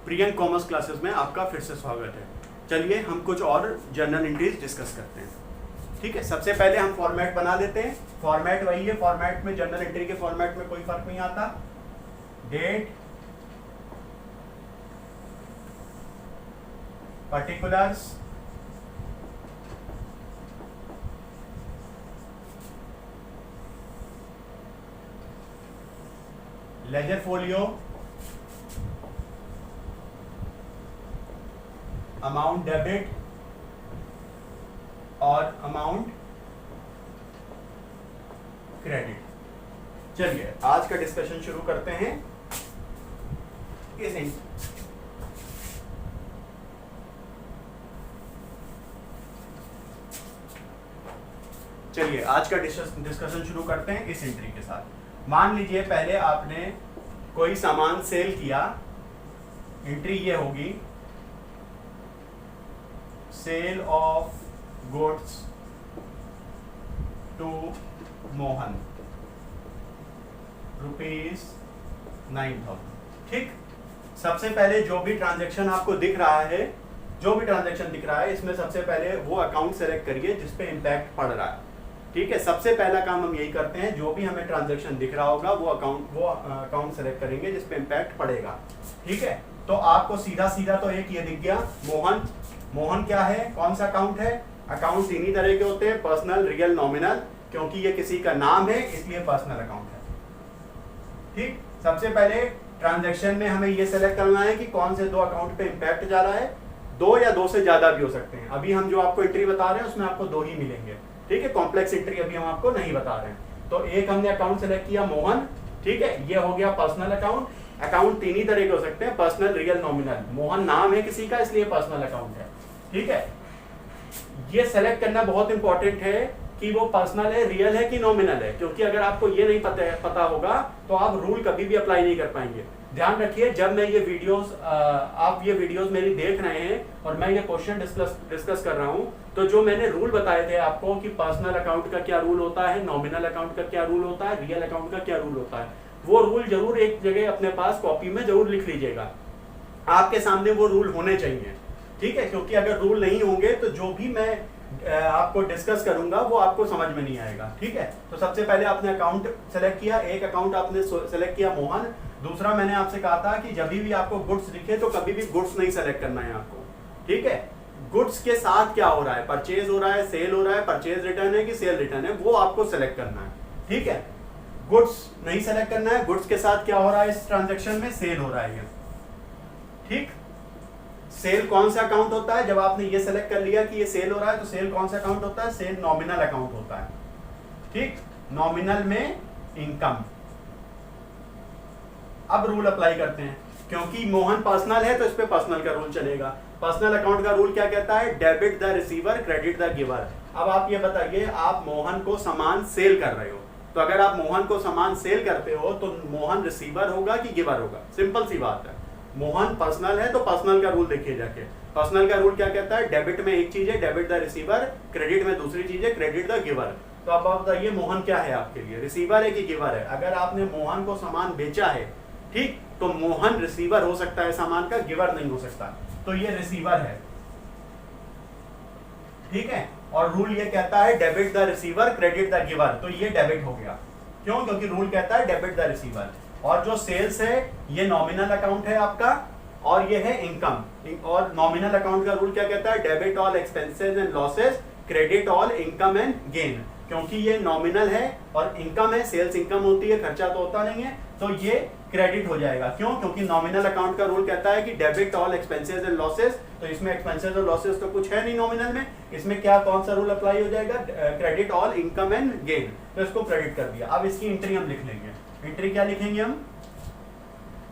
Priyank commerce classes में आपका फिर से स्वागत है। चलिए हम कुछ और जर्नल एंट्रीज डिस्कस करते हैं। ठीक है, सबसे पहले हम फॉर्मेट बना लेते हैं। फॉर्मेट वही है, फॉर्मेट में जर्नल एंट्री के फॉर्मेट में कोई फर्क नहीं आता। Date, particulars, ledger folio, amount debit और अमाउंट क्रेडिट। चलिए आज का डिस्कशन शुरू करते हैं। चलिए आज का डिस्कशन शुरू करते हैं इस एंट्री के साथ। मान लीजिए पहले आपने कोई सामान सेल किया, एंट्री ये होगी sale of goods to Mohan ₹9,000। ठीक, सबसे पहले जो भी ट्रांजैक्शन आपको दिख रहा है, इसमें सबसे पहले वो अकाउंट सेलेक्ट करिए जिस पे इम्पैक्ट पड़ रहा है। ठीक है, सबसे पहला काम हम यही करते हैं, जो भी हमें ट्रांजैक्शन दिख रहा होगा वो अकाउंट सेलेक्ट करेंगे जिस पे इम्पैक्ट पड़ेगा। ठीक है, तो आपको सीधा सीधा तो एक ये दिख गया मोहन। मोहन क्या है, कौन सा अकाउंट है? अकाउंट तीन ही तरह के होते हैं, पर्सनल, रियल, नॉमिनल। क्योंकि ये किसी का नाम है इसलिए पर्सनल अकाउंट है। ठीक, सबसे पहले ट्रांजैक्शन में हमें ये सेलेक्ट करना है कि कौन से दो अकाउंट पे इम्पैक्ट जा रहा है। दो या दो से ज्यादा भी हो सकते हैं। अभी हम जो आपको एंट्री बता रहे हैं उसमें आपको दो ही मिलेंगे। ठीक है, कॉम्प्लेक्स एंट्री अभी हम आपको नहीं बता रहे हैं। तो एक हमने अकाउंट सेलेक्ट किया मोहन। ठीक है, ये हो गया पर्सनल अकाउंट। अकाउंट तीन ही तरह के हो सकते हैं, पर्सनल, रियल, नॉमिनल। मोहन नाम है किसी का इसलिए पर्सनल अकाउंट है। ठीक है, ये सेलेक्ट करना बहुत इंपॉर्टेंट है कि वो पर्सनल है, रियल है कि नॉमिनल है। क्योंकि अगर आपको ये नहीं पता होगा तो आप रूल कभी भी अप्लाई नहीं कर पाएंगे। ध्यान रखिए, जब मैं ये वीडियोस आप ये वीडियोस मेरी देख रहे हैं और मैं ये क्वेश्चन डिस्कस कर रहा हूं, तो जो मैंने रूल बताए थे आपको कि पर्सनल अकाउंट का क्या रूल होता है, नॉमिनल अकाउंट का क्या रूल होता है, रियल अकाउंट का क्या रूल होता है, वो रूल जरूर एक जगह अपने पास कॉपी में जरूर लिख लीजिएगा। आपके सामने वो रूल होने चाहिए। ठीक है, क्योंकि अगर रूल नहीं होंगे तो जो भी मैं आपको डिस्कस करूंगा वो आपको समझ में नहीं आएगा। ठीक है, तो सबसे पहले आपने अकाउंट सेलेक्ट किया, एक अकाउंट आपने सेलेक्ट किया मोहन। दूसरा मैंने आपसे कहा था कि जब भी आपको गुड्स दिखे तो कभी भी गुड्स नहीं सेलेक्ट करना है आपको। ठीक है, गुड्स के साथ क्या हो रहा है, परचेज हो रहा है, सेल हो रहा है, परचेज रिटर्न है कि सेल रिटर्न है, वो आपको सेलेक्ट करना है। ठीक है, गुड्स नहीं सेलेक्ट करना है, गुड्स के साथ क्या हो रहा है इस ट्रांजेक्शन में, सेल हो रहा है। ठीक, सेल कौन सा अकाउंट होता है? जब आपने ये सेलेक्ट कर लिया कि ये सेल हो रहा है तो सेल कौन सा अकाउंट होता है? सेल नॉमिनल अकाउंट होता है। ठीक, नॉमिनल में इनकम। अब रूल अप्लाई करते हैं, क्योंकि मोहन पर्सनल है तो इस पे पर्सनल का रूल चलेगा। पर्सनल अकाउंट का रूल क्या कहता है? Debit the receiver, credit the giver. अब आप ये बताइए, आप मोहन को सामान सेल कर रहे हो, तो अगर आप मोहन को सामान सेल करते हो तो मोहन रिसीवर होगा कि गिवर होगा? सिंपल सी बात है। मोहन पर्सनल है तो पर्सनल का रूल देखिए जाके। पर्सनल का रूल क्या कहता है? डेबिट में एक चीज है, डेबिट द रिसीवर, क्रेडिट में दूसरी चीज है, क्रेडिट द गिवर। तो अब आप बताइए मोहन क्या है आपके लिए, रिसीवर है कि गिवर है? अगर आपने मोहन को सामान बेचा है, ठीक, तो मोहन रिसीवर हो सकता है सामान का, गिवर नहीं हो सकता। तो ये रिसीवर है। ठीक है, और रूल ये कहता है debit the receiver, credit the giver. तो ये डेबिट हो गया। क्यों? क्योंकि रूल कहता है डेबिट द रिसीवर। और जो सेल्स है ये नॉमिनल अकाउंट है आपका, और ये है इनकम। और नॉमिनल अकाउंट का रूल क्या कहता है? Debit all expenses and losses, credit all income and gain. क्योंकि ये नॉमिनल है और इनकम है, सेल्स इनकम होती है, खर्चा तो होता नहीं है, तो ये क्रेडिट हो जाएगा। क्यों? क्योंकि नॉमिनल अकाउंट का रूल कहता है कि debit all expenses and losses. तो इसमें एक्सपेंसेस और लॉसेस तो कुछ है नहीं नॉमिनल में, इसमें क्या कौन सा रूल अप्लाई हो जाएगा? Credit all income and gain. तो इसको क्रेडिट कर दिया। अब इसकी एंट्री हम लिख लेंगे। एंट्री क्या लिखेंगे हम?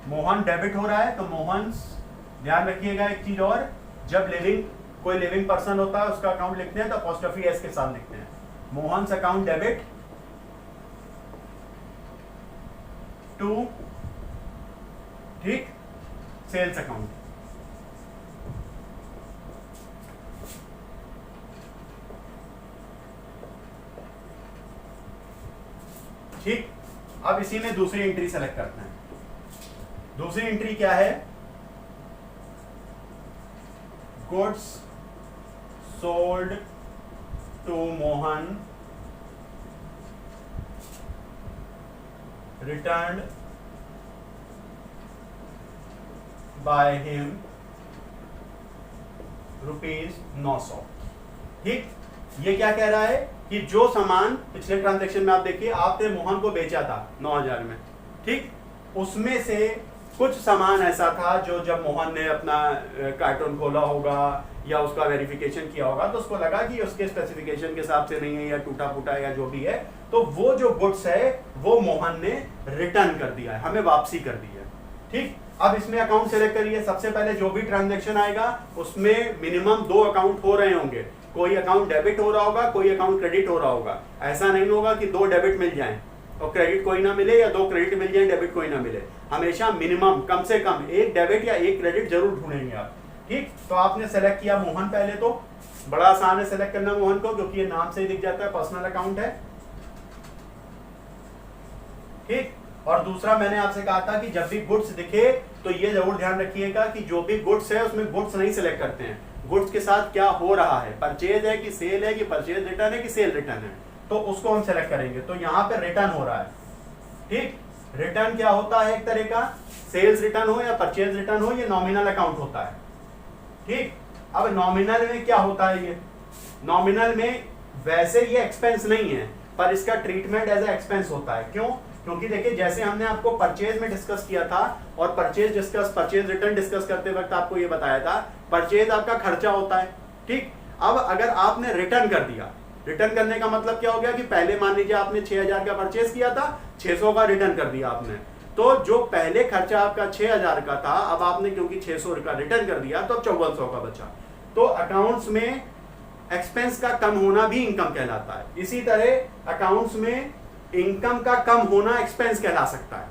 मोहन डेबिट हो रहा है तो मोहन, ध्यान रखिएगा एक चीज और, जब कोई लिविंग पर्सन होता है उसका अकाउंट लिखते हैं तो अपोस्ट्रोफी एस के साथ लिखते हैं। मोहन्स अकाउंट डेबिट टू, ठीक, सेल्स अकाउंट। ठीक, अब इसी में दूसरी एंट्री सेलेक्ट करते हैं। दूसरी एंट्री क्या है? Goods sold to Mohan returned by him ₹900। ठीक, ये क्या कह रहा है कि जो सामान पिछले ट्रांजैक्शन में आप देखिए आपने मोहन को बेचा था 9000 में, ठीक, उसमें से कुछ सामान ऐसा था जो जब मोहन ने अपना कार्टून खोला होगा या उसका वेरिफिकेशन किया होगा तो उसको लगा कि उसके स्पेसिफिकेशन के हिसाब से नहीं है या टूटा फूटा या जो भी है, तो वो जो गुड्स है वो मोहन ने रिटर्न कर दिया है, हमें वापसी कर दी है। ठीक, अब इसमें अकाउंट सेलेक्ट करिए। सबसे पहले जो भी ट्रांजैक्शन आएगा उसमें मिनिमम 2 अकाउंट हो रहे होंगे, कोई अकाउंट डेबिट हो रहा होगा, कोई अकाउंट क्रेडिट हो रहा होगा। ऐसा नहीं होगा कि 2 डेबिट मिल जाएं और क्रेडिट कोई ना मिले या 2 क्रेडिट मिल जाए डेबिट कोई ना मिले। हमेशा मिनिमम कम से कम 1 डेबिट या 1 क्रेडिट जरूर ढूंढेंगे आप। ठीक, तो आपने सेलेक्ट किया मोहन, पहले तो बड़ा आसान है सेलेक्ट करना मोहन को क्योंकि ये नाम से ही दिख जाता है, पर्सनल अकाउंट है। ठीक, और दूसरा मैंने आपसे कहा था कि जब भी गुड्स दिखे तो ये जरूर ध्यान रखिएगा कि जो भी गुड्स है उसमें गुड्स नहीं सिलेक्ट करते हैं, गुड्स के साथ क्या हो रहा है, परचेज है कि सेल है कि परचेज रिटर्न है कि सेल रिटर्न है, तो उसको हम सेलेक्ट करेंगे। तो यहाँ पे रिटर्न हो रहा है। ठीक, रिटर्न क्या होता है, एक तरह का सेल्स रिटर्न हो या परचेज रिटर्न हो, ये नॉमिनल अकाउंट होता है। ठीक, अब नॉमिनल में क्या होता है, ये नॉमिनल में वैसे ये एक्सपेंस नहीं है पर इसका ट्रीटमेंट एज ए एक्सपेंस होता है। क्यों? क्योंकि देखिए जैसे हमने आपको परचेज में डिस्कस किया था और परचेज रिटर्न डिस्कस करते वक्त आपको ये बताया था परचेज आपका खर्चा होता है। ठीक, अब अगर आपने रिटर्न कर दिया, रिटर्न करने का मतलब क्या हो गया कि पहले मान लीजिए आपने 6000 का परचेज किया था, 600 का रिटर्न कर दिया आपने, तो जो पहले खर्चा आपका 6000 का था अब आपने क्योंकि 600 का रिटर्न कर दिया तो 5400 का बचा। तो अकाउंट्स में एक्सपेंस का कम होना भी इनकम कहलाता है। इसी तरह अकाउंट्स में इनकम का कम होना एक्सपेंस कहला सकता है।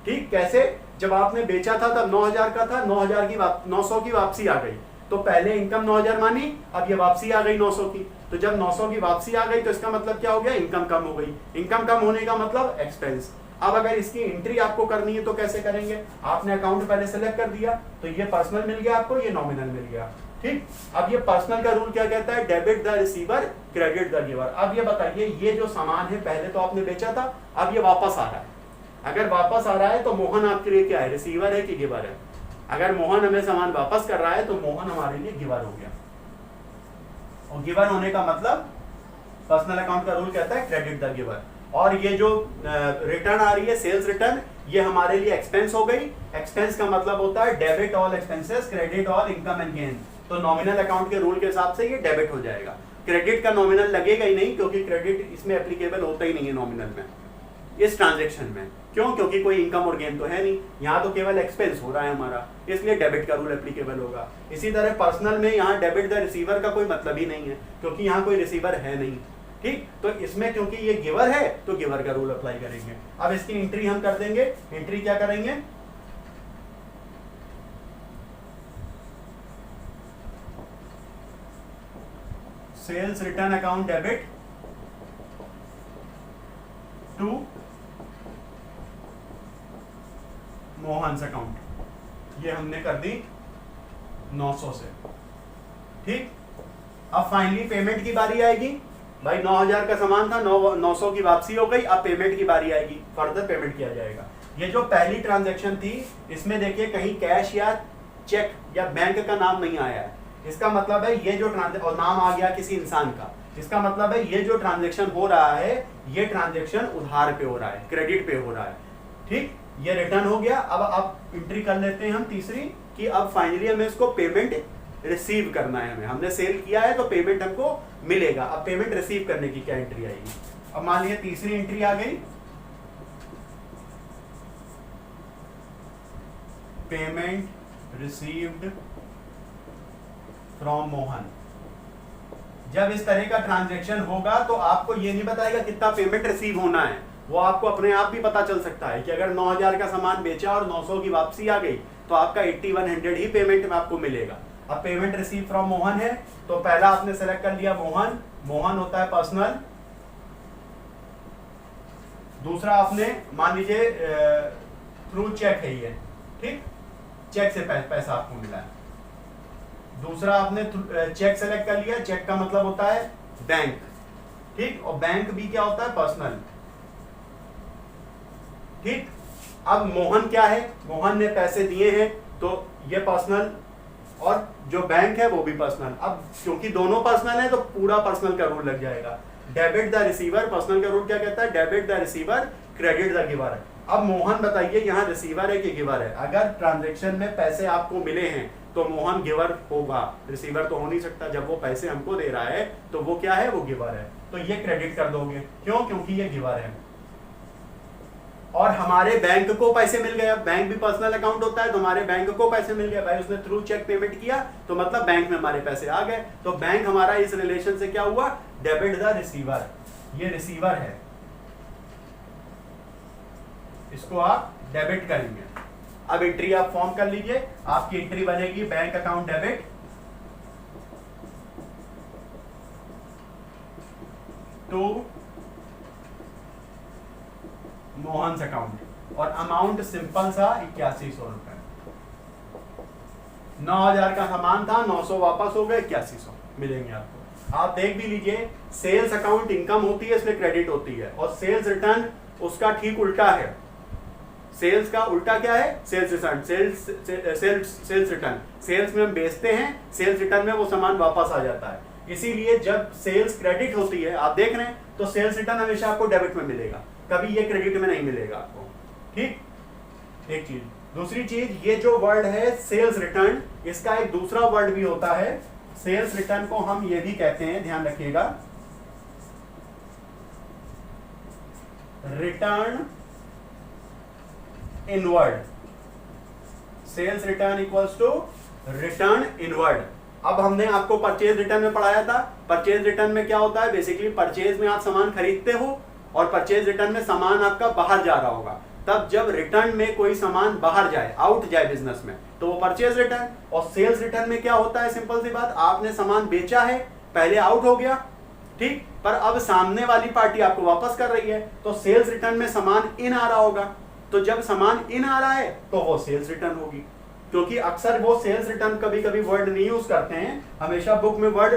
ठीक, कैसे? जब आपने बेचा था तब 9000 का था, 900 की वापसी आ गई, तो पहले इनकम 9000 मानी, अब ये वापसी आ गई 900 की, तो जब 900 की वापसी आ गई तो इसका मतलब क्या हो गया, इनकम कम हो गई। इनकम कम होने का मतलब एक्सपेंस। अब अगर इसकी एंट्री आपको करनी है तो कैसे करेंगे, आपने अकाउंट पहले सेलेक्ट कर दिया तो ये पर्सनल मिल गया आपको, ये नॉमिनल मिल गया। ठीक, अब ये पर्सनल का रूल क्या कहता है, debit the receiver credit the giver. अब ये बताइए ये जो सामान है पहले तो आपने बेचा था, अब ये वापस आ रहा है। अगर वापस आ रहा है तो मोहन आपके लिए क्या है, रिसीवर है कि गिवर है? अगर मोहन हमें सामान वापस कर रहा है तो मोहन हमारे लिए गिवर हो गया, और गिवर होने का मतलब पर्सनल अकाउंट का रूल कहता है क्रेडिट द गिवर। और ये जो रिटर्न आ रही है सेल्स रिटर्न, ये हमारे लिए एक्सपेंस हो गई। एक्सपेंस का मतलब होता है debit all expenses credit all income and gain. तो नॉमिनल अकाउंट के रूल के हिसाब से ये डेबिट हो जाएगा। क्रेडिट का नॉमिनल लगेगा ही नहीं क्योंकि क्रेडिट इसमें एप्लीकेबल होता ही नहीं है नॉमिनल में, इस ट्रांजैक्शन में। क्यों? क्योंकि कोई इनकम और गेन तो है नहीं, यहाँ तो केवल एक्सपेंस हो रहा है हमारा, इसलिए डेबिट का रूल एप्लीकेबल होगा। इसी तरह पर्सनल में यहाँ डेबिट द रिसीवर का कोई मतलब ही नहीं है क्योंकि यहाँ कोई रिसीवर है नहीं। ठीक, तो इसमें क्योंकि ये गिवर है तो गिवर का रूल अप्लाई करेंगे। अब इसकी एंट्री हम कर देंगे। एंट्री क्या करेंगे, sales return account debit to Mohan's account, ये हमने कर दी 900 से। ठीक, अब फाइनली पेमेंट की बारी आएगी। भाई 9000 का सामान था, 900 की वापसी हो गई, अब पेमेंट की बारी आएगी, फर्दर पेमेंट किया जाएगा। ये जो पहली ट्रांजैक्शन थी इसमें देखिए कहीं कैश या चेक या बैंक का नाम नहीं आया है, इसका मतलब है ये जो और नाम आ गया किसी इंसान का, इसका मतलब है ये जो ट्रांजैक्शन हो रहा है ये ट्रांजैक्शन उधार पे हो रहा है, क्रेडिट पे हो रहा है। ठीक, ये रिटर्न हो गया। अब एंट्री कर लेते हैं हम तीसरी कि अब फाइनली हमें इसको पेमेंट रिसीव करना है। हमने सेल किया है तो पेमेंट हमको मिलेगा। अब पेमेंट रिसीव करने की क्या एंट्री आएगी। अब मान लीजिए तीसरी एंट्री आ गई, पेमेंट रिसीव्ड फ्रॉम मोहन। जब इस तरह का ट्रांजैक्शन होगा तो आपको ये नहीं बताएगा कितना पेमेंट रिसीव होना है, वो आपको अपने आप भी पता चल सकता है कि अगर 9000 का सामान बेचा और 900 की वापसी आ गई तो आपका 8100 ही पेमेंट में आपको मिलेगा। अब पेमेंट रिसीव फ्रॉम मोहन है तो पहला आपने सेलेक्ट कर लिया मोहन, मोहन होता है पर्सनल। दूसरा आपने मान लीजिए थ्रू चेक है ये, ठीक, चेक से पैसा आपको मिला है। दूसरा आपने चेक सेलेक्ट कर लिया, चेक का मतलब होता है बैंक, ठीक, और बैंक भी क्या होता है, पर्सनल, ठीक। अब मोहन क्या है, मोहन ने पैसे दिए हैं तो ये पर्सनल, और जो बैंक है वो भी पर्सनल। अब क्योंकि दोनों पर्सनल है तो पूरा पर्सनल का रूल लग जाएगा। डेबिट द रिसीवर, पर्सनल का रूल क्या कहता है, debit the receiver, credit the giver. अब मोहन बताइए यहाँ रिसीवर है कि गिवर है? अगर ट्रांजैक्शन में पैसे आपको मिले हैं तो मोहन गिवर होगा, रिसीवर तो हो नहीं सकता। जब वो पैसे हमको दे रहा है तो वो क्या है, वो गिवर है, तो ये क्रेडिट कर दोगे। क्यों? क्योंकि ये गिवर है। और हमारे बैंक को पैसे मिल गए, बैंक भी पर्सनल अकाउंट होता है, तो हमारे बैंक को पैसे मिल गए भाई, उसने थ्रू चेक पेमेंट किया तो मतलब बैंक में हमारे पैसे आ गए, तो बैंक हमारा इस रिलेशन से क्या हुआ, डेबिट द रिसीवर, ये रिसीवर है, इसको आप डेबिट करेंगे। अब एंट्री आप फॉर्म कर लीजिए, आपकी एंट्री बनेगी bank account debit to Mohan account, और अमाउंट सिंपल सा 8100 रुपए। 9000 का सामान था, 900 वापस हो गए, 8100 मिलेंगे आपको। आप देख भी लीजिए, सेल्स अकाउंट इनकम होती है इसलिए क्रेडिट होती है, और सेल्स रिटर्न उसका ठीक उल्टा है। सेल्स का उल्टा क्या है, sales return, sales return, sales में हम बेचते हैं, सेल्स रिटर्न में वो सामान वापस आ जाता है। इसीलिए जब सेल्स क्रेडिट होती है, आप देख रहे हैं, तो सेल्स रिटर्न हमेशा आपको डेबिट में मिलेगा, कभी ये क्रेडिट में नहीं मिलेगा आपको, ठीक। एक चीज, दूसरी चीज, ये जो वर्ड है सेल्स रिटर्न, इसका एक दूसरा वर्ड भी होता है। सेल्स रिटर्न को हम ये भी कहते हैं, ध्यान रखिएगा, return inward. Sales return equals to return inward. अब हमने आपको परचेज रिटर्न में पढ़ाया था, परचेज रिटर्न में क्या होता है, बेसिकली परचेज में आप सामान खरीदते हो और परचेज रिटर्न में सामान आपका बाहर जा रहा होगा। तब जब रिटर्न में कोई सामान बाहर जाए, आउट जाए बिजनेस में, तो वो परचेज रिटर्न। और सेल्स रिटर्न में क्या होता है, सिंपल सी बात, आपने सामान बेचा है, पहले आउट हो गया, ठीक, पर अब सामने वाली पार्टी आपको वापस कर रही है, तो सेल्स रिटर्न में सामान इन आ रहा होगा। तो जब सामान इन आ रहा है तो वो सेल्स रिटर्न होगी, क्योंकि अक्सर वो सेल्स रिटर्न कभी कभी वर्ड नहीं यूज करते हैं, हमेशा बुक में वर्ड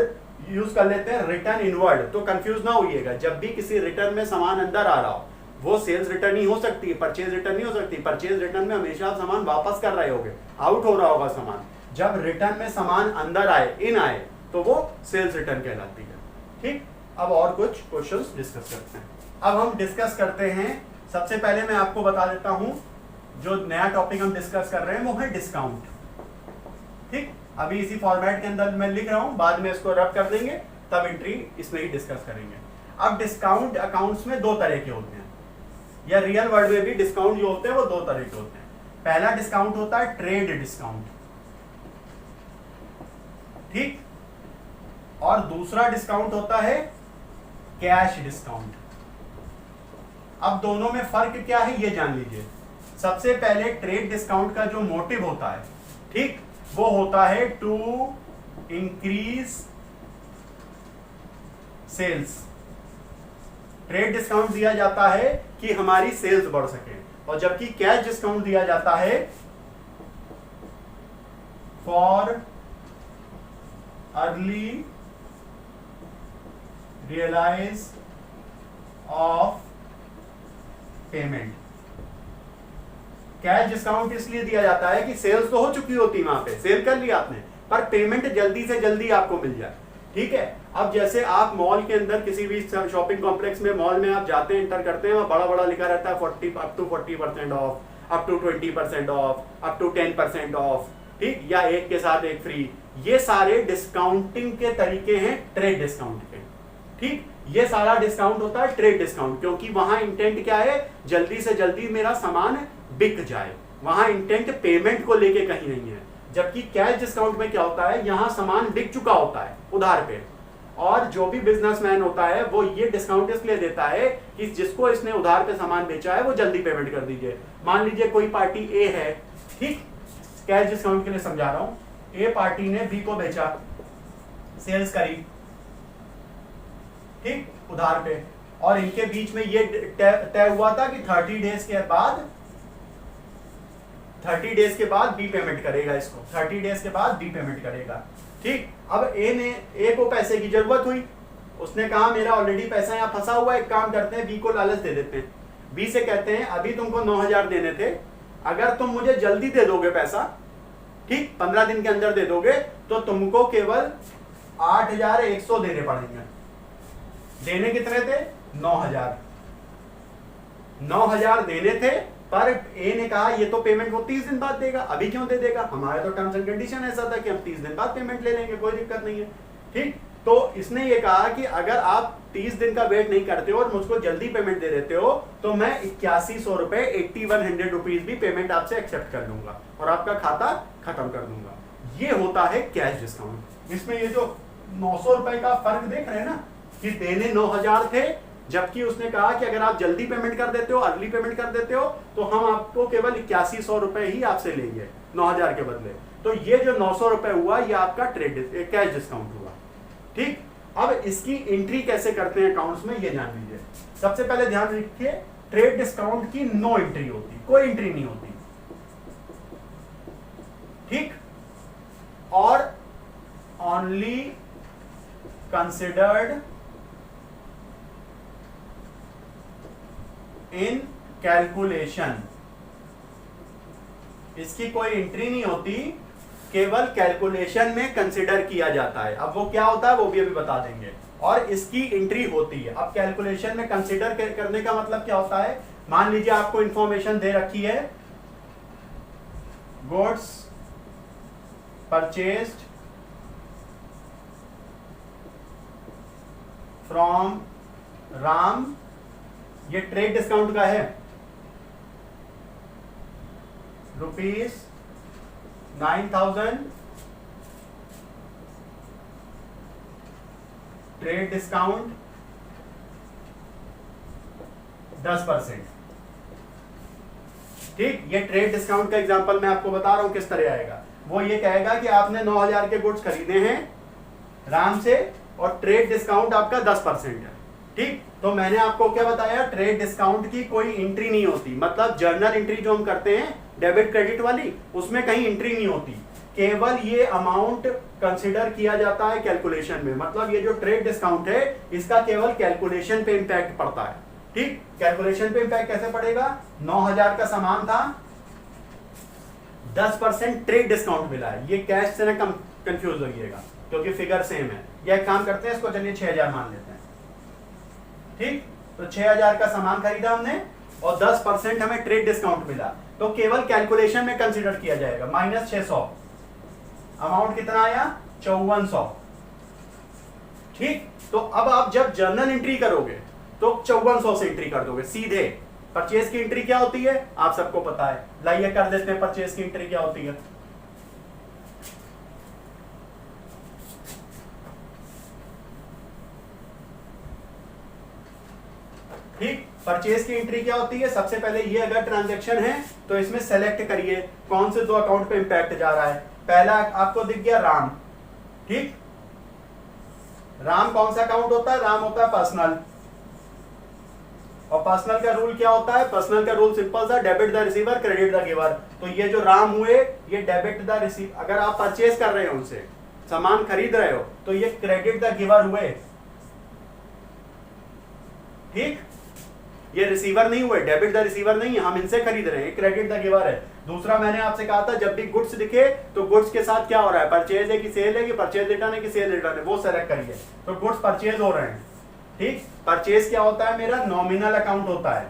यूज कर लेते हैं रिटर्न इनवर्ड। तो कंफ्यूज ना होइएगा, जब भी किसी रिटर्न में सामान अंदर आ रहा हो, वो सेल्स रिटर्न ही हो सकती है, परचेज रिटर्न नहीं हो सकती। परचेज रिटर्न में हमेशा आप सामान वापस कर रहे होगे, आउट हो रहा होगा सामान। जब रिटर्न में सामान अंदर आए, इन आए, तो वो सेल्स रिटर्न कहलाती है, ठीक। अब और कुछ क्वेश्चंस डिस्कस करते हैं। अब हम डिस्कस करते हैं, सबसे पहले मैं आपको बता देता हूं, जो नया टॉपिक हम डिस्कस कर रहे हैं वो है डिस्काउंट, ठीक। अभी इसी फॉर्मेट के अंदर मैं लिख रहा हूं, बाद में इसको रब कर देंगे, तब एंट्री इसमें ही डिस्कस करेंगे। अब डिस्काउंट अकाउंट्स में दो तरह के होते हैं, या रियल वर्ल्ड में भी डिस्काउंट जो होते हैं वो दो तरह के होते हैं। पहला डिस्काउंट होता है ट्रेड डिस्काउंट, ठीक, और दूसरा डिस्काउंट होता है कैश डिस्काउंट। अब दोनों में फर्क क्या है ये जान लीजिए। सबसे पहले ट्रेड डिस्काउंट का जो मोटिव होता है, ठीक, वो होता है to increase sales. Trade discount दिया जाता है कि हमारी सेल्स बढ़ सके, और जबकि कैश डिस्काउंट दिया जाता है for early realise of payment. Cash discount इसलिए दिया जाता है कि सेल्स तो हो चुकी होती, वहां पे सेल कर लिया आपने, पर पेमेंट जल्दी से जल्दी आपको मिल जाए, ठीक है। अब जैसे आप मॉल के अंदर किसी भी शॉपिंग कॉम्प्लेक्स में, मॉल में आप जाते हैं, एंटर करते हैं, वहां बड़ा बड़ा लिखा रहता है 40 up to 40% off, up to 20% off, up to 10% off, ठीक, या एक के साथ एक फ्री। ये सारे डिस्काउंटिंग के तरीके हैं ट्रेड डिस्काउंट के, ठीक। ये सारा डिस्काउंट होता है ट्रेड डिस्काउंट, क्योंकि वहां इंटेंट क्या है, जल्दी से जल्दी मेरा सामान बिक जाए, वहां इंटेंट पेमेंट को लेके कहीं नहीं है। जबकि कैश डिस्काउंट में क्या होता है, यहां सामान बिक चुका होता है उधार पे, और जो भी बिजनेसमैन होता है वो ये डिस्काउंट इसलिए देता है कि जिसको इसने उधार पे सामान बेचा है वो जल्दी पेमेंट कर दीजिए। मान लीजिए कोई पार्टी ए है, ठीक, कैश डिस्काउंट के लिए समझा रहा हूं, ए पार्टी ने बी को बेचा, सेल्स करी, ठीक, उधार पे, और इनके बीच में ये तय हुआ था कि 30 डेज के बाद 30 डेज के बाद बी पेमेंट करेगा इसको, 30 डेज के बाद बी पेमेंट करेगा। ठीक, अब ए को पैसे की जरूरत हुई, उसने कहा मेरा ऑलरेडी पैसा यहाँ फंसा हुआ है, एक काम करते हैं बी को लालच दे देते हैं। बी से कहते हैं अभी तुमको 9,000 देने थे, अगर तुम मुझे जल्दी दे दोगे पैसा, ठीक 15 दिन के अंदर दे दोगे, तो तुमको केवल 8,100 देने पड़ेंगे। देने कितने थे? 9,000। 9,000 देने थे, पर ए ने कहा ये तो पेमेंट वो 30 दिन बाद देगा, अभी क्यों दे देगा? हमारे तो टर्म्स एंड कंडीशन ऐसा था कि हम 30 दिन बाद पेमेंट ले लेंगे, कोई दिक्कत नहीं है। ठीक, तो इसने ये कहा कि अगर आप 30 दिन का वेट नहीं करते हो और मुझको जल्दी पेमेंट दे देते हो, तो मैं 8100 रुपए 8100 रुपीज भी पेमेंट आपसे एक्सेप्ट कर लूंगा और आपका खाता खत्म कर दूंगा। ये होता है कैश डिस्काउंट। इसमें ये जो 900 रुपए का फर्क देख रहे हैं ना, कि देने 9,000 थे, जबकि उसने कहा कि अगर आप जल्दी पेमेंट कर देते हो, अर्ली पेमेंट कर देते हो, तो हम आपको केवल 8100 रुपए ही आपसे लेंगे 9,000 के बदले। तो ये जो 900 रुपए हुआ, ये आपका कैश डिस्काउंट हुआ। ठीक, अब इसकी एंट्री कैसे करते हैं अकाउंट्स में, ये जान लीजिए। सबसे पहले ध्यान रखिए, ट्रेड डिस्काउंट की नो एंट्री होती, कोई एंट्री नहीं होती। ठीक, और ओनली कंसिडर्ड इन कैलकुलेशन। इसकी कोई एंट्री नहीं होती, केवल कैलकुलेशन में कंसिडर किया जाता है। अब वो क्या होता है वो भी अभी बता देंगे। और इसकी एंट्री होती है। अब कैलकुलेशन में कंसिडर करने का मतलब क्या होता है? मान लीजिए आपको इंफॉर्मेशन दे रखी है, गुड्स परचेज्ड फ्रॉम राम, ये ट्रेड डिस्काउंट का है, ₹9,000 ट्रेड डिस्काउंट 10%। ठीक, ये ट्रेड डिस्काउंट का एग्जांपल मैं आपको बता रहा हूं किस तरह आएगा। वो ये कहेगा कि आपने 9,000 के गुड्स खरीदे हैं राम से और ट्रेड डिस्काउंट आपका 10% है। ठीक, तो मैंने आपको क्या बताया, ट्रेड डिस्काउंट की कोई एंट्री नहीं होती। मतलब जर्नल एंट्री जो हम करते हैं डेबिट क्रेडिट वाली, उसमें कहीं एंट्री नहीं होती, केवल ये अमाउंट कंसीडर किया जाता है कैलकुलेशन में। मतलब ये जो ट्रेड डिस्काउंट है, इसका केवल कैलकुलेशन पे इंपैक्ट पड़ता है। ठीक, कैलकुलेशन पे इंपैक्ट कैसे पड़ेगा? 9,000 का सामान था, 10% ट्रेड डिस्काउंट मिला है। ये कैश से ना कंफ्यूज होइएगा, क्योंकि फिगर सेम है। ये एक काम करते हैं, इसको चलिए 6,000 मान लेते हैं। ठीक, तो 6,000 का सामान खरीदा हमने और 10% हमें ट्रेड डिस्काउंट मिला, तो केवल कैलकुलेशन में कंसीडर किया जाएगा। -600, अमाउंट कितना आया? 5400। ठीक, तो अब आप जब जर्नल एंट्री करोगे तो 5400 से एंट्री कर दोगे सीधे। परचेज की एंट्री क्या होती है आप सबको पता है, लाइए कर देते हैं। परचेज की एंट्री क्या होती है? ठीक, परचेज की एंट्री क्या होती है? सबसे पहले ये अगर ट्रांजैक्शन है तो इसमें सेलेक्ट करिए कौन से दो अकाउंट पे इंपैक्ट जा रहा है। पहला आपको दिख गया राम। ठीक, राम कौन सा अकाउंट होता है? राम होता है पर्सनल। और पर्सनल का रूल क्या होता है? पर्सनल का रूल सिंपल सा, debit the receiver credit the giver. तो ये जो राम हुए, ये डेबिट द रिसीव, अगर आप परचेज कर रहे हो उनसे, सामान खरीद रहे हो, तो ये क्रेडिट द गिवर हुए। ठीक, ये रिसीवर नहीं हुए, डेबिट द रिसीवर नहीं है, हम इनसे खरीद रहे हैं, क्रेडिट द गिवर है। दूसरा मैंने आपसे कहा था, जब भी गुड्स दिखे तो गुड्स के साथ क्या हो रहा है, परचेज है कि सेल है, कि परचेज रिटर्न है कि सेल रिटर्न है, वो सेलेक्ट करिए। तो गुड्स परचेज हो रहे हैं। ठीक, परचेज क्या होता है मेरा? नॉमिनल अकाउंट होता है।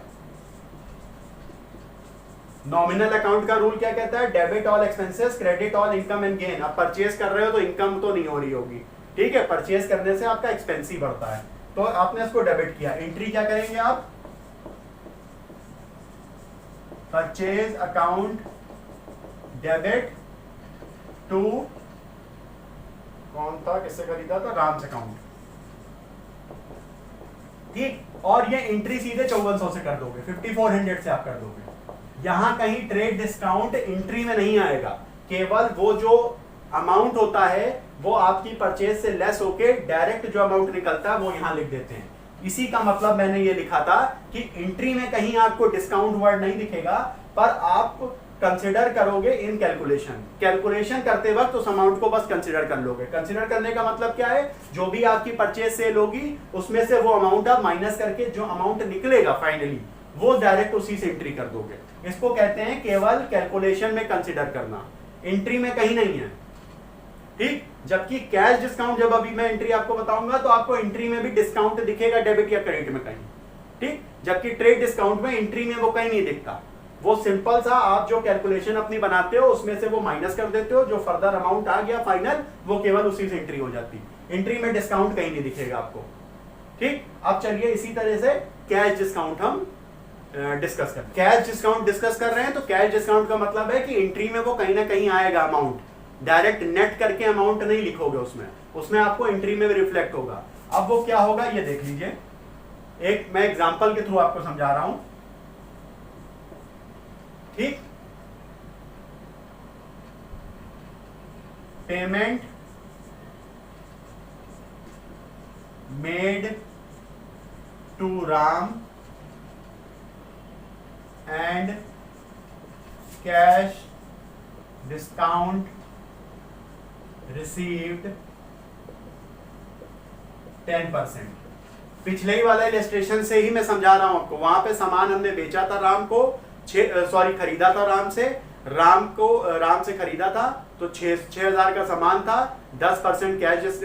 नॉमिनल अकाउंट का रूल क्या कहता है? Debit all expenses, credit all income and gain. आप परचेज कर रहे हो तो इनकम तो नहीं हो रही होगी। ठीक है, परचेज करने से आपका एक्सपेंस ही बढ़ता है, तो आपने इसको डेबिट किया। एंट्री क्या करेंगे आप? परचेज अकाउंट डेबिट टू, कौन था, किससे खरीदा था? राम से अकाउंट। ठीक, और ये एंट्री सीधे 5400 से कर दोगे, 5400 से आप कर दोगे। यहां कहीं ट्रेड डिस्काउंट एंट्री में नहीं आएगा, केवल वो जो अमाउंट होता है वो आपकी परचेज से लेस होके डायरेक्ट जो अमाउंट निकलता है वो यहां लिख देते हैं। इसी का मतलब मैंने ये लिखा था कि एंट्री में कहीं आपको डिस्काउंट वर्ड नहीं दिखेगा, पर आप कंसिडर करोगे इन कैलकुलेशन करते वक्त उस अमाउंट को बस कंसिडर कर लोगे। कंसिडर करने का मतलब क्या है, जो भी आपकी परचेज सेल होगी उसमें से वो अमाउंट आप माइनस करके जो अमाउंट निकलेगा फाइनली वो डायरेक्ट उसी से एंट्री कर दोगे। इसको कहते हैं केवल कैलकुलेशन में कंसिडर करना, एंट्री में कहीं नहीं है। ठीक, जबकि कैश डिस्काउंट जब अभी मैं एंट्री आपको बताऊंगा तो आपको एंट्री में भी डिस्काउंट दिखेगा डेबिट या क्रेडिट में कहीं। ठीक, जबकि ट्रेड डिस्काउंट में एंट्री में वो कहीं नहीं दिखता। वो सिंपल सा आप जो कैलकुलेशन अपनी बनाते हो उसमें से वो माइनस कर देते हो, जो फर्दर अमाउंट आ गया फाइनल वो केवल उसी से एंट्री हो जाती। एंट्री में डिस्काउंट कहीं नहीं दिखेगा आपको। ठीक, अब चलिए इसी तरह से कैश डिस्काउंट हम डिस्कस कर, कैश डिस्काउंट डिस्कस कर रहे हैं। तो कैश डिस्काउंट का मतलब है कि एंट्री में वो कहीं ना कहीं आएगा अमाउंट, डायरेक्ट नेट करके अमाउंट नहीं लिखोगे उसमें आपको एंट्री में भी रिफ्लेक्ट होगा। अब वो क्या होगा ये देख लीजिए, एक मैं एग्जांपल के थ्रू आपको समझा रहा हूं। ठीक, payment made to Ram and cash discount received 10%। पिछले ही वाला इलस्ट्रेशन से ही मैं समझा रहा हूं आपको। वहां पे सामान हमने बेचा था राम को, खरीदा था राम से खरीदा था, तो 6,000 का सामान था, 10% कैश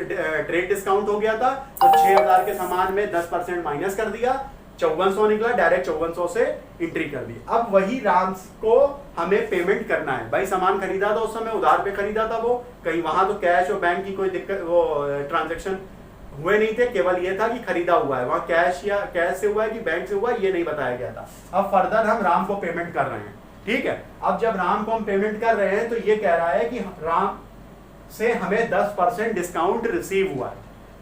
ट्रेड डिस्काउंट हो गया था, तो 6,000 के सामान में 10% माइनस कर दिया, 5400 निकला, डायरेक्ट 5400 से एंट्री कर दी। अब वही राम को हमें पेमेंट करना है। भाई सामान खरीदा था उस समय उधार पे खरीदा था, वो कहीं वहां तो कैश और बैंक की कोई दिक्कत वो ट्रांजेक्शन हुए नहीं थे, केवल ये था कि खरीदा हुआ है, वहां कैश से हुआ है कि बैंक से हुआ है ये नहीं बताया गया था। अब फर्दर हम राम को पेमेंट कर रहे हैं। ठीक है, अब जब राम को हम पेमेंट कर रहे हैं तो ये कह रहा है कि राम से हमें 10% डिस्काउंट रिसीव हुआ है।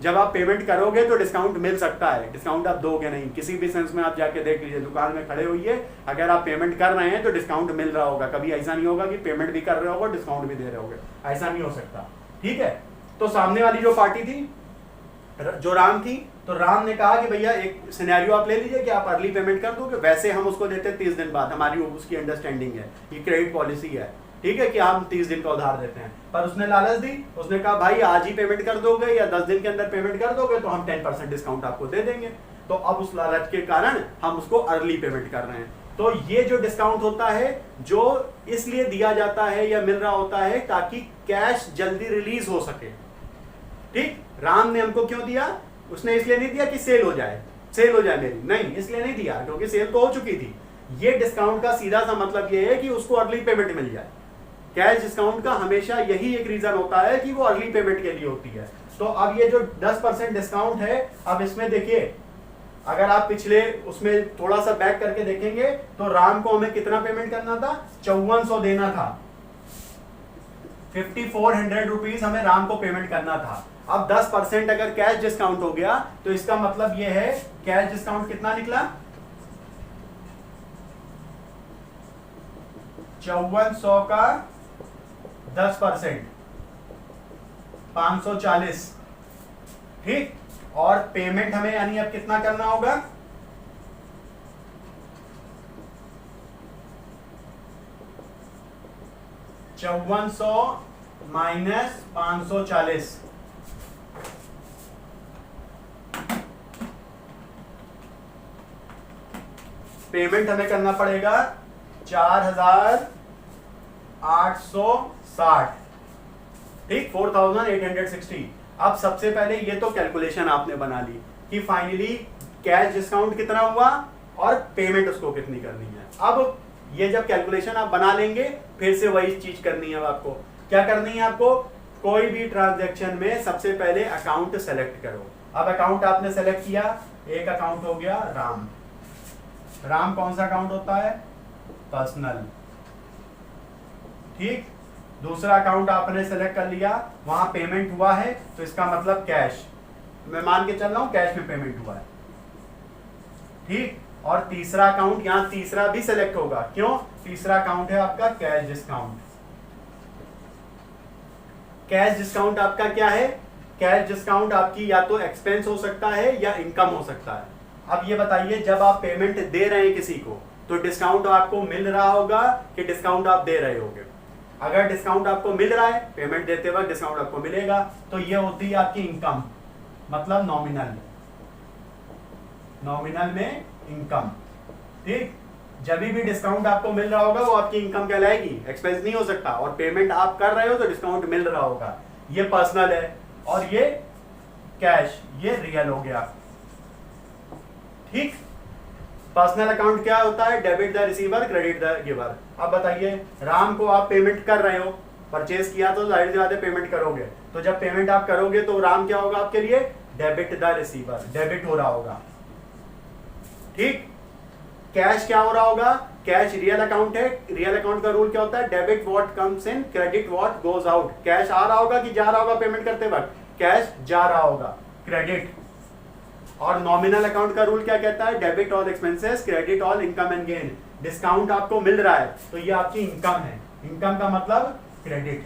जब आप पेमेंट करोगे तो डिस्काउंट मिल सकता है, डिस्काउंट आप दोगे नहीं, किसी भी सेंस में आप जाके देख लीजिए, दुकान में खड़े होइए, अगर आप पेमेंट कर रहे हैं तो डिस्काउंट मिल रहा होगा। कभी ऐसा नहीं होगा कि पेमेंट भी कर रहे होगे डिस्काउंट भी दे रहे होगे, ऐसा नहीं हो सकता। ठीक है, तो सामने वाली जो पार्टी थी, जो राम थी, तो राम ने कहा कि भैया एक सिनेरियो आप ले लीजिए कि आप अर्ली पेमेंट कर दोगे, वैसे हम उसको देते 30 दिन बाद, हमारी उसकी अंडरस्टैंडिंग है, ये क्रेडिट पॉलिसी है। ठीक है, कि हम 30 दिन का उधार देते हैं, पर उसने लालच दी, उसने कहा भाई आज ही पेमेंट कर दोगे या 10 दिन के अंदर पेमेंट कर दोगे तो हम 10% डिस्काउंट आपको दे देंगे। तो अब उस लालच के कारण हम उसको अर्ली पेमेंट कर रहे हैं। तो ये जो डिस्काउंट होता है जो इसलिए दिया जाता है या मिल रहा होता है ताकि कैश जल्दी रिलीज हो सके। ठीक, राम ने हमको क्यों दिया, उसने इसलिए नहीं दिया कि सेल हो जाए मेरी, नहीं इसलिए नहीं दिया क्योंकि सेल तो हो चुकी थी। ये डिस्काउंट का सीधा सा मतलब ये है कि उसको अर्ली पेमेंट मिल जाए। कैश डिस्काउंट का हमेशा यही एक रीजन होता है कि वो अर्ली पेमेंट के लिए होती है। तो अब ये जो 10% डिस्काउंट है, अब इसमें देखिए अगर आप पिछले उसमें थोड़ा सा बैक करके देखेंगे तो राम को हमें कितना पेमेंट करना था, 5400 देना था, 5400 रुपीज हमें राम को पेमेंट करना था। अब 10% अगर कैश डिस्काउंट हो गया तो इसका मतलब यह है कैश डिस्काउंट कितना निकला, 5400 का 10%, 540। ठीक, और पेमेंट हमें यानी अब कितना करना होगा, $5400 माइनस 540। पेमेंट हमें करना पड़ेगा 4860। ठीक, 4860। अब सबसे पहले ये तो कैलकुलेशन आपने बना ली कि फाइनली कैश डिस्काउंट कितना हुआ और पेमेंट उसको कितनी करनी है। अब ये जब कैलकुलेशन आप बना लेंगे फिर से वही चीज करनी है आपको। क्या करनी है आपको, कोई भी ट्रांजैक्शन में सबसे पहले अकाउंट सेलेक्ट करो। अब अकाउंट आपने सेलेक्ट किया, एक अकाउंट हो गया राम। राम कौन सा अकाउंट होता है, पर्सनल। ठीक, दूसरा अकाउंट आपने सेलेक्ट कर लिया, वहां पेमेंट हुआ है तो इसका मतलब कैश, मैं मान के चल रहा हूं कैश में पेमेंट हुआ है। ठीक, और तीसरा अकाउंट, यहां तीसरा भी सेलेक्ट होगा, क्यों, तीसरा अकाउंट है आपका कैश डिस्काउंट। कैश डिस्काउंट आपका क्या है, कैश डिस्काउंट आपकी या तो एक्सपेंस हो सकता है या इनकम हो सकता है। अब ये बताइए जब आप पेमेंट दे रहे हैं किसी को तो डिस्काउंट आपको मिल रहा होगा कि डिस्काउंट आप दे रहे होगे। अगर डिस्काउंट आपको मिल रहा है, पेमेंट देते वक्त डिस्काउंट आपको मिलेगा, तो ये होती है आपकी इनकम, मतलब नॉमिनल में इनकम। ठीक, जब भी डिस्काउंट आपको मिल रहा होगा वो आपकी इनकम कहलाएगी, एक्सपेंस नहीं हो सकता। और पेमेंट आप कर रहे हो तो डिस्काउंट मिल रहा होगा। ये पर्सनल है और ये कैश, ये रियल हो गया। ठीक, पर्सनल अकाउंट क्या होता है? Debit the receiver, credit the giver. अब बताइए, राम को आप पेमेंट कर रहे हो, परचेज किया तो जाहिर सी बात है पेमेंट करोगे। तो जब पेमेंट आप करोगे तो राम क्या होगा आपके लिए? डेबिट द रिसीवर, डेबिट हो रहा होगा। ठीक, कैश क्या हो रहा होगा? कैश रियल अकाउंट है। रियल अकाउंट का रूल क्या होता है? Debit what comes in, credit what goes out. Cash आ रहा होगा कि जा रहा होगा पेमेंट करते वक्त? कैश जा रहा होगा, क्रेडिट। और नॉमिनल अकाउंट का रूल क्या कहता है? Debit all expenses, credit all income and gain. Discount आपको मिल रहा है तो ये आपकी इनकम है। इनकम का मतलब क्रेडिट।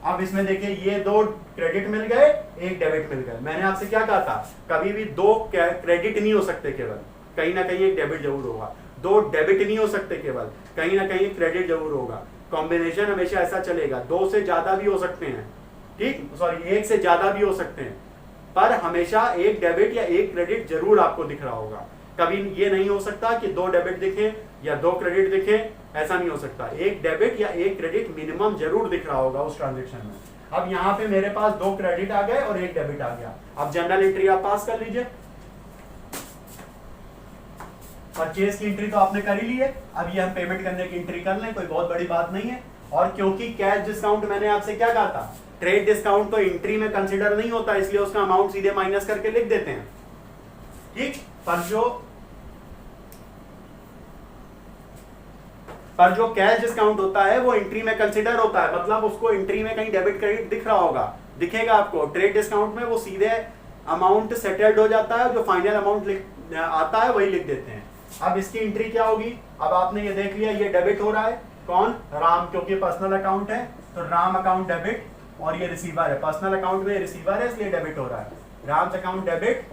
अब इसमें देखिए, ये दो क्रेडिट मिल गए, एक डेबिट मिल गए। मैंने आपसे क्या कहा था? कभी भी दो क्रेडिट नहीं हो सकते, केवल कहीं ना कहीं एक डेबिट जरूर होगा। दो डेबिट नहीं हो सकते, केवल कहीं ना कहीं क्रेडिट जरूर होगा। कॉम्बिनेशन हमेशा ऐसा चलेगा। दो से ज्यादा भी हो सकते हैं, ठीक, सॉरी, एक से ज्यादा भी हो सकते हैं, पर हमेशा एक डेबिट या एक क्रेडिट जरूर आपको दिख रहा होगा। कभी ये नहीं हो सकता कि दो डेबिट दिखे या दो क्रेडिट दिखे, ऐसा नहीं हो सकता। एक डेबिट या एक क्रेडिट मिनिमम जरूर दिख रहा होगा उस ट्रांजेक्शन में। अब यहाँ पे मेरे पास दो क्रेडिट आ गए और एक डेबिट आ गया। अब जनरल एंट्री आप पास कर लीजिए। परचेज की एंट्री तो आपने कर ही ली है, अब ये हम पेमेंट करने की एंट्री कर लें, कोई बहुत बड़ी बात नहीं है। और क्योंकि कैश डिस्काउंट मैंने आपसे क्या कहा था? ट्रेड डिस्काउंट तो एंट्री में कंसीडर नहीं होता, इसलिए उसका अमाउंट सीधे माइनस करके लिख देते हैं। ठीक, पर जो कैश डिस्काउंट होता है वो एंट्री में कंसीडर होता है, मतलब उसको एंट्री में कहीं डेबिट क्रेडिट दिख रहा होगा, दिखेगा आपको। ट्रेड डिस्काउंट में वो सीधे अमाउंट सेटल्ड हो जाता है, जो फाइनल अमाउंट आता है वही लिख देते हैं। अब इसकी एंट्री क्या होगी? अब आपने ये देख लिया, ये डेबिट हो रहा है। कौन? राम, क्योंकि पर्सनल अकाउंट है तो राम अकाउंट डेबिट, और ये रिसीवर है। पर्सनल अकाउंट में रिसीवर है इसलिए डेबिट हो रहा है। Ram account debit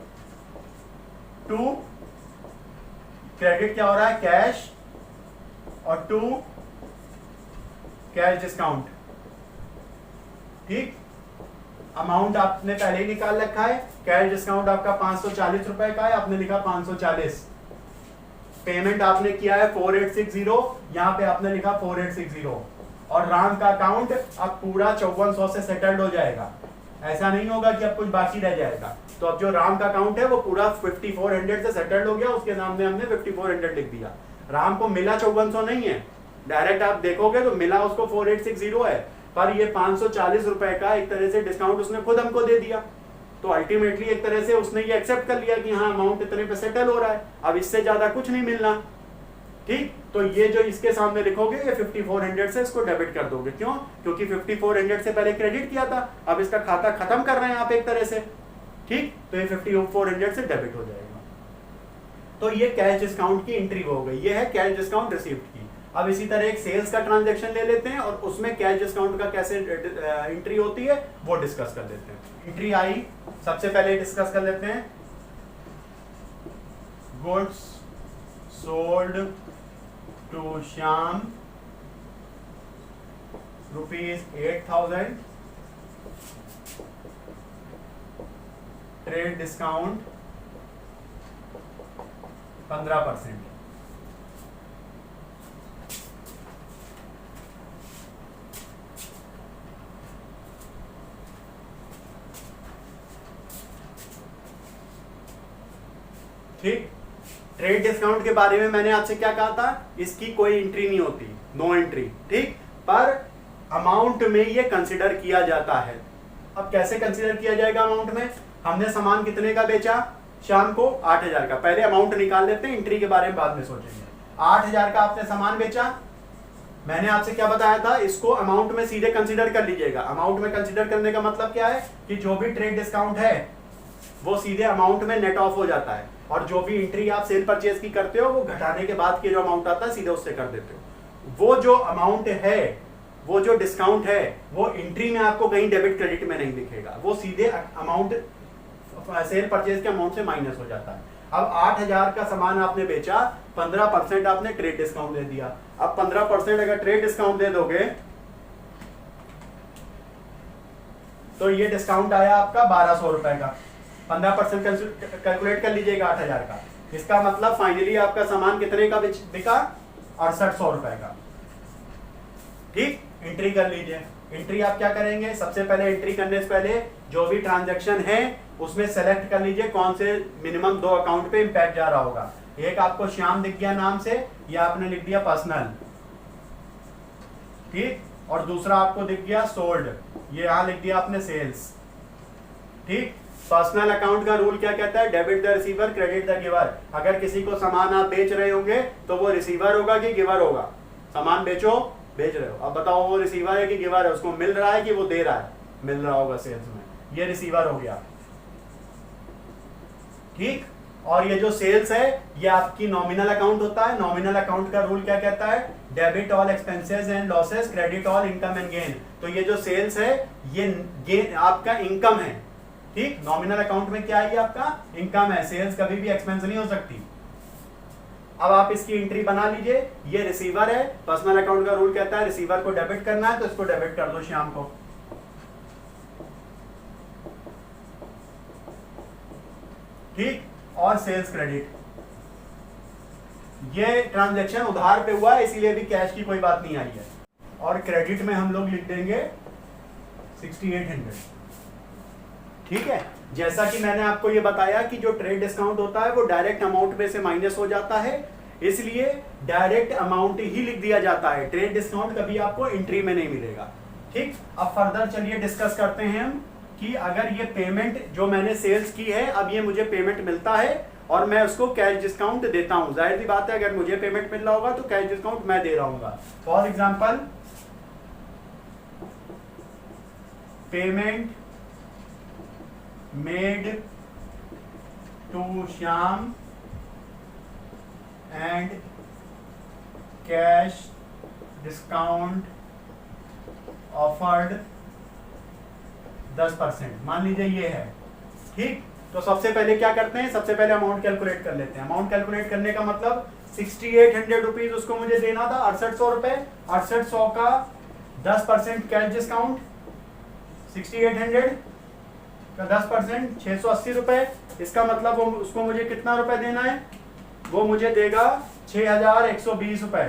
to credit क्या हो रहा है? कैश, और टू कैश डिस्काउंट। ठीक, अमाउंट आपने पहले ही निकाल रखा है। कैश डिस्काउंट आपका 540 रुपए का है, आपने लिखा 540। पेमेंट आपने किया है 4860, यहां पे आपने लिखा 4860। और राम का अकाउंट अब पूरा 5400 से सेटल्ड हो जाएगा। ऐसा नहीं होगा कि अब कुछ बाकी रह जाएगा। तो अब जो राम का अकाउंट है वो पूरा 5400 से सेटल्ड हो गया, उसके सामने हमने 5400 लिख दिया। राम को मिला 5400 नहीं है, डायरेक्ट आप देखोगे तो मिला उसको 4860 है, पर ये 540 रुपए का एक तरह से डिस्काउंट उसने खुद हमको दे दिया। तो अल्टीमेटली एक तरह से उसने ये एक्सेप्ट कर लिया कि हाँ अमाउंट इतने पे सेटल हो रहा है, अब इससे ज्यादा कुछ नहीं मिलना। ठीक, तो ये जो इसके सामने लिखोगे ये 5400 से इसको डेबिट कर दोगे। क्यों? क्योंकि 5400 से पहले क्रेडिट किया था, अब इसका खाता खत्म कर रहे हैं आप एक तरह से। ठीक, तो ये 5400 से डेबिट हो जाएगा। तो ये कैश डिस्काउंट की एंट्री हो गई। ये है कैश डिस्काउंट रिसीव्ड की। अब इसी तरह एक सेल्स का ट्रांजैक्शन ले लेते हैं और उसमें कैश डिस्काउंट का कैसे एंट्री होती है वो डिस्कस कर लेते हैं। एंट्री आई, सबसे पहले डिस्कस कर लेते हैं। Goods sold to Shyam ₹8000, trade discount 15%। ठीक, ट्रेड डिस्काउंट के बारे में मैंने आपसे क्या कहा था? इसकी कोई एंट्री नहीं होती, नो एंट्री। ठीक, पर अमाउंट में ये कंसीडर किया जाता है। अब कैसे कंसीडर किया जाएगा अमाउंट में? हमने सामान कितने का बेचा? शाम को 8000 का। पहले अमाउंट निकाल लेते हैं, एंट्री के बारे में बाद में सोचेंगे। 8000 का आपने सामान बेचा, मैंने आपसे क्या बताया था? इसको अमाउंट में सीधे कंसीडर कर लीजिएगा। अमाउंट में कंसीडर करने का मतलब क्या है कि जो भी ट्रेड डिस्काउंट है वो सीधे अमाउंट में नेट ऑफ हो जाता है, और जो भी एंट्री आप सेल परचेज की करते हो वो घटाने के बाद के जो अमाउंट आता है सीधे उससे कर देते हो। वो जो अमाउंट है, वो जो डिस्काउंट है, वो एंट्री में आपको कहीं डेबिट क्रेडिट में नहीं दिखेगा, वो सीधे अमाउंट सेल परचेज के अमाउंट से माइनस हो जाता है। अब 8,000 का सामान आपने बेचा, 15% आपने ट्रेड डिस्काउंट दे दिया। अब 15% अगर ट्रेड डिस्काउंट दे दोगे तो ये डिस्काउंट आया आपका 1200 रुपए का। 15% कैलकुलेट कर लीजिएगा 8,000 का। इसका मतलब फाइनली आपका सामान कितने का बिका? 6800 रुपए का। ठीक, एंट्री कर लीजिए। एंट्री आप क्या करेंगे, सबसे पहले एंट्री करने से पहले जो भी ट्रांजैक्शन है उसमें सेलेक्ट कर लीजिए कौन से मिनिमम 2 अकाउंट पे इंपैक्ट जा रहा होगा। एक आपको श्याम दिख गया नाम से, या आपने लिख दिया पर्सनल, ठीक, और दूसरा आपको दिख गया सोल्ड, ये यहां लिख दिया आपने सेल्स। ठीक, पर्सनल अकाउंट का रूल क्या कहता है? Debit the receiver, credit the giver. अगर किसी को सामान आप बेच रहे होंगे तो वो रिसीवर होगा कि गिवर होगा? सामान बेचो, बेच रहे हो, अब बताओ वो रिसीवर है कि गिवर है? उसको मिल रहा है कि वो दे रहा है? मिल रहा होगा सेल्स में, ये रिसीवर हो गया। ठीक, और ये जो सेल्स है ये आपकी नॉमिनल अकाउंट होता है। नॉमिनल अकाउंट का रूल क्या कहता है? Debit all expenses and losses, credit all income and gain. तो ये जो सेल्स है ये गेन आपका इनकम है। ठीक, नॉमिनल अकाउंट में क्या है? आपका इनकम है, सेल्स कभी भी एक्सपेंस नहीं हो सकती। अब आप इसकी एंट्री बना लीजिए। ये रिसीवर है, पर्सनल अकाउंट का रूल कहता है रिसीवर को डेबिट करना है, तो इसको डेबिट कर दो श्याम को। ठीक, और सेल्स क्रेडिट। ये ट्रांजैक्शन उधार पे हुआ है, इसीलिए भी कैश की कोई बात नहीं आई है। और क्रेडिट में हम लोग लिख देंगे 6800। ठीक है, जैसा कि मैंने आपको ये बताया कि जो ट्रेड डिस्काउंट होता है वो डायरेक्ट अमाउंट में से माइनस हो जाता है, इसलिए डायरेक्ट अमाउंट ही लिख दिया जाता है। ट्रेड डिस्काउंट कभी आपको एंट्री में नहीं मिलेगा। ठीक, अब फर्दर चलिए डिस्कस करते हैं हम कि अगर ये पेमेंट जो मैंने सेल्स की है, अब ये मुझे पेमेंट मिलता है और मैं उसको कैश डिस्काउंट देता हूं। जाहिर सी बात है अगर मुझे पेमेंट मिल रहा होगा तो कैश डिस्काउंट मैं दे रहा हूँ। For example, payment made to Shyam and cash discount offered 10%, मान लीजिए ये है। ठीक, तो सबसे पहले क्या करते हैं? सबसे पहले अमाउंट कैलकुलेट कर लेते हैं। अमाउंट कैलकुलेट करने का मतलब 6800 रुपीज उसको मुझे देना था, 6800 रुपए। 6800 का 10% कैश डिस्काउंट, 6800 का 10% 680 रुपए। इसका मतलब वो उसको मुझे कितना रुपए देना है? वो मुझे देगा 6120 रुपए,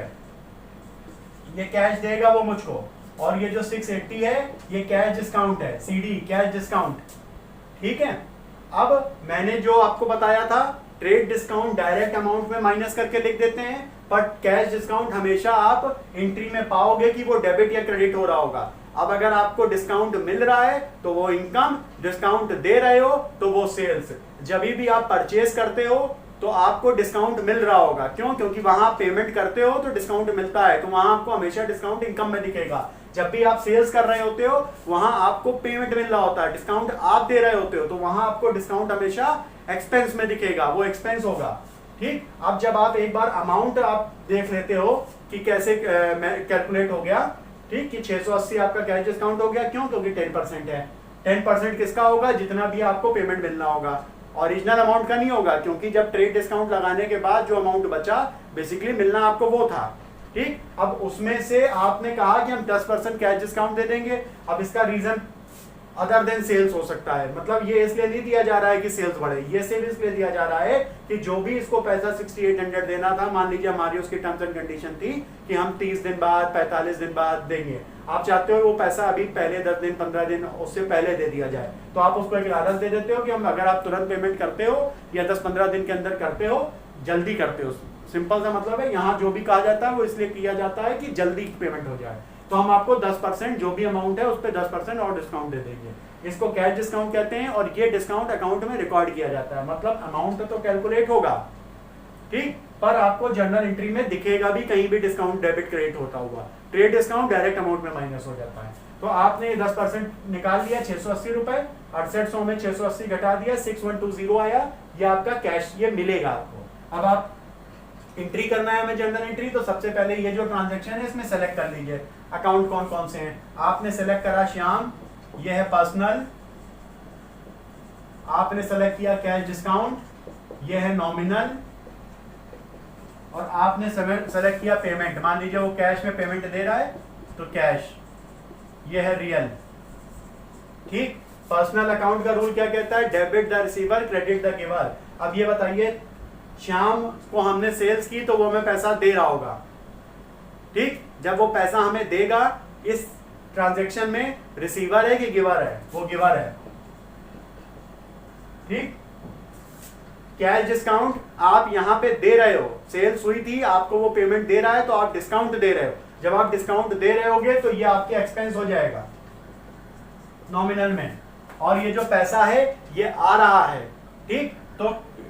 ये कैश देगा वो मुझको। और ये जो 680 है ये कैश डिस्काउंट है, सीडी कैश डिस्काउंट। ठीक है, अब मैंने जो आपको बताया था ट्रेड डिस्काउंट डायरेक्ट अमाउंट में माइनस करके लिख देते हैं, बट कैश डिस्काउंट हमेशा आप एंट्री में पाओगे कि वो डेबिट या क्रेडिट हो रहा होगा। अब अगर आपको डिस्काउंट मिल रहा है तो वो इनकम, डिस्काउंट दे रहे हो तो वो सेल्स। जब भी आप परचेज करते हो तो आपको डिस्काउंट मिल रहा होगा। क्यों? क्योंकि वहां पेमेंट करते हो तो डिस्काउंट मिलता है, तो वहां आपको हमेशा डिस्काउंट इनकम में दिखेगा। जब भी आप सेल्स कर रहे होते हो वहां आपको पेमेंट मिल रहा होता है, डिस्काउंट आप दे रहे होते हो, तो वहां आपको डिस्काउंट हमेशा एक्सपेंस में दिखेगा, वो एक्सपेंस होगा। ठीक, अब जब आप एक बार अमाउंट आप देख लेते हो कि कैसे कैलकुलेट हो गया, ठीक, कि 680 आपका कैश डिस्काउंट हो गया। क्यों? क्योंकि 10% है। 10% किसका होगा? जितना भी आपको पेमेंट मिलना होगा, ओरिजिनल अमाउंट का नहीं होगा, क्योंकि जब ट्रेड डिस्काउंट लगाने के बाद जो अमाउंट बचा बेसिकली मिलना आपको वो था। ठीक, अब उसमें से आपने कहा कि हम 10% कैश डिस्काउंट दे देंगे। अब इसका रीजन अदर देन सेल्स हो सकता है, मतलब ये इसलिए नहीं दिया जा रहा है कि सेल्स बढ़े, ये सिर्फ इसलिए दिया जा रहा है कि जो भी इसको पैसा 6800 देना था, मान लीजिए हमारी उसकी टर्म्स एंड कंडीशन थी कि हम 30 दिन बाद 45 दिन बाद देंगे। आप चाहते हो वो पैसा अभी पहले 10 दिन 15 दिन उससे पहले दे दिया जाए, तो आप उसको एक लालच दे देते हो कि हम अगर आप तुरंत पेमेंट करते हो या 10-15 दिन के अंदर करते हो, जल्दी करते हो। सिंपल सा मतलब है, यहाँ जो भी कहा जाता है वो इसलिए किया जाता है कि जल्दी पेमेंट हो जाए। तो हम आपको 10% जो भी अमाउंट है उस पर 10% और डिस्काउंट दे देंगे। इसको कैश डिस्काउंट कहते हैं और ये डिस्काउंट अकाउंट में रिकॉर्ड किया जाता है। मतलब अमाउंट तो कैलकुलेट होगा, ठीक, पर आपको जर्नल एंट्री में दिखेगा भी कहीं भी डिस्काउंट डेबिट क्रेडिट होता हुआ। ट्रेड डिस्काउंट डायरेक्ट अमाउंट में माइनस हो जाता है। तो आपने 10% निकाल लिया, 680 रुपए, 6800 में 680 घटा दिया, 6120 आया, ये आपका कैश ये मिलेगा आपको। अब आप एंट्री करना है हमें जर्नल एंट्री, तो सबसे पहले ये जो ट्रांजैक्शन है इसमें सेलेक्ट कर लीजिए अकाउंट कौन कौन से हैं। आपने सेलेक्ट करा श्याम, ये है पर्सनल। आपने सेलेक्ट किया कैश डिस्काउंट, ये है नॉमिनल, और आपने सेलेक्ट किया पेमेंट, मान लीजिए वो कैश में पेमेंट दे रहा है तो कैश, ये है रियल। ठीक, पर्सनल अकाउंट का रूल क्या कहता है? Debit the receiver, credit the giver. अब ये बताइए, श्याम को हमने सेल्स की तो वो हमें पैसा दे रहा होगा, ठीक, जब वो पैसा हमें देगा इस ट्रांजैक्शन में रिसीवर है कि गिवर है? वो गिवर है। ठीक, कैश डिस्काउंट आप यहां पे दे रहे हो, सेल्स हुई थी, आपको वो पेमेंट दे रहा है तो आप डिस्काउंट दे रहे हो। जब आप डिस्काउंट दे रहे होगे तो ये आपके एक्सपेंस हो जाएगा नॉमिनल में, और ये जो पैसा है ये आ रहा है। ठीक, तो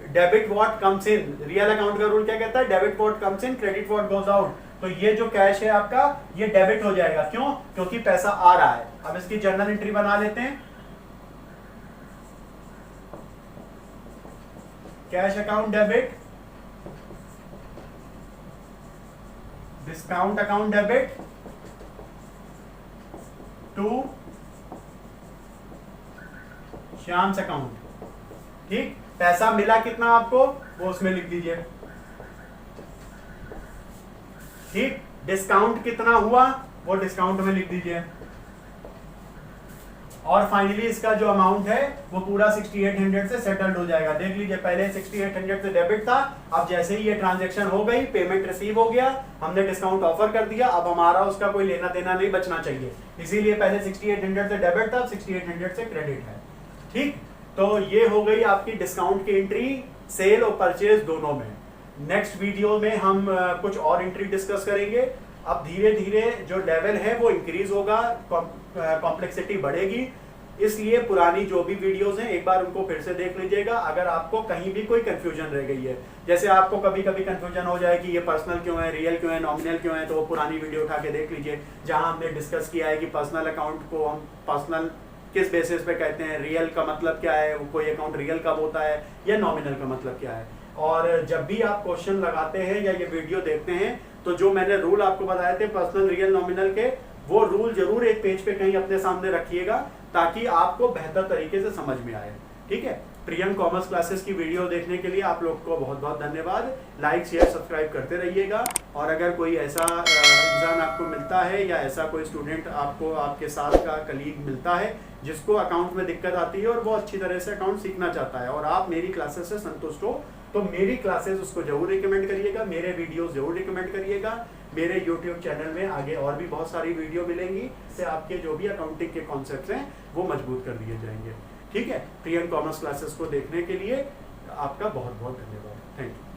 debit what comes in, real account का रूल क्या कहता है? Debit what comes in, credit what goes out. तो ये जो कैश है आपका ये डेबिट हो जाएगा, क्यों? क्योंकि पैसा आ रहा है। अब इसकी जर्नल एंट्री बना लेते हैं। Cash account debit, discount account debit to Shyam's account. ठीक, पैसा मिला कितना आपको वो उसमें लिख दीजिए। ठीक, डिस्काउंट कितना हुआ वो डिस्काउंट में लिख दीजिए, और फाइनली इसका जो अमाउंट है वो पूरा 6800 से सेटल्ड हो जाएगा। देख लीजिए, पहले 6800 से डेबिट था, अब जैसे ही ये ट्रांजैक्शन हो गई, पेमेंट रिसीव हो गया, हमने डिस्काउंट ऑफर कर दिया, अब हमारा उसका कोई लेना देना नहीं बचना चाहिए, इसीलिए पहले 6800 से डेबिट था, 6800 से क्रेडिट है। ठीक, तो ये हो गई आपकी डिस्काउंट की एंट्री सेल और परचेज दोनों में। नेक्स्ट वीडियो में हम कुछ और एंट्री डिस्कस करेंगे। अब धीरे धीरे जो लेवल है वो इंक्रीज होगा, कॉम्प्लेक्सिटी बढ़ेगी, इसलिए पुरानी जो भी वीडियोस हैं एक बार उनको फिर से देख लीजिएगा। अगर आपको कहीं भी कोई कंफ्यूजन रह गई है, जैसे आपको कभी कभी कंफ्यूजन हो जाए कि ये पर्सनल क्यों है, रियल क्यों है, नॉमिनल क्यों है, तो वो पुरानी वीडियो उठा के देख लीजिए, जहां हमने डिस्कस किया है कि पर्सनल अकाउंट को हम पर्सनल किस बेसिस पे कहते हैं, रियल का मतलब क्या है, कोई अकाउंट रियल कब होता है, या नॉमिनल का मतलब क्या है। और जब भी आप क्वेश्चन लगाते हैं या ये वीडियो देखते हैं तो जो मैंने रूल आपको बताए थे पर्सनल, रियल, नॉमिनल के, वो रूल जरूर एक पेज पे कहीं अपने सामने रखिएगा ताकि आपको बेहतर तरीके से समझ में आए। ठीक है, प्रियम कॉमर्स क्लासेस की वीडियो देखने के लिए आप लोग को बहुत बहुत धन्यवाद। लाइक, शेयर, सब्सक्राइब करते रहिएगा, और अगर कोई ऐसा इंसान आपको मिलता है या ऐसा कोई स्टूडेंट आपको आपके साथ का कलीग मिलता है जिसको अकाउंट में दिक्कत आती है और वो अच्छी तरह से अकाउंट सीखना चाहता है और आप मेरी क्लासेस से संतुष्ट हो, तो मेरी क्लासेस उसको जरूर रिकमेंड करिएगा, मेरे वीडियोस जरूर रिकमेंड करिएगा। मेरे YouTube चैनल में आगे और भी बहुत सारी वीडियो मिलेंगी, इससे आपके जो भी अकाउंटिंग के कॉन्सेप्ट्स हैं वो मजबूत कर दिए जाएंगे। ठीक है, प्रियम कॉमर्स क्लासेस को देखने के लिए आपका बहुत बहुत धन्यवाद। Thank you.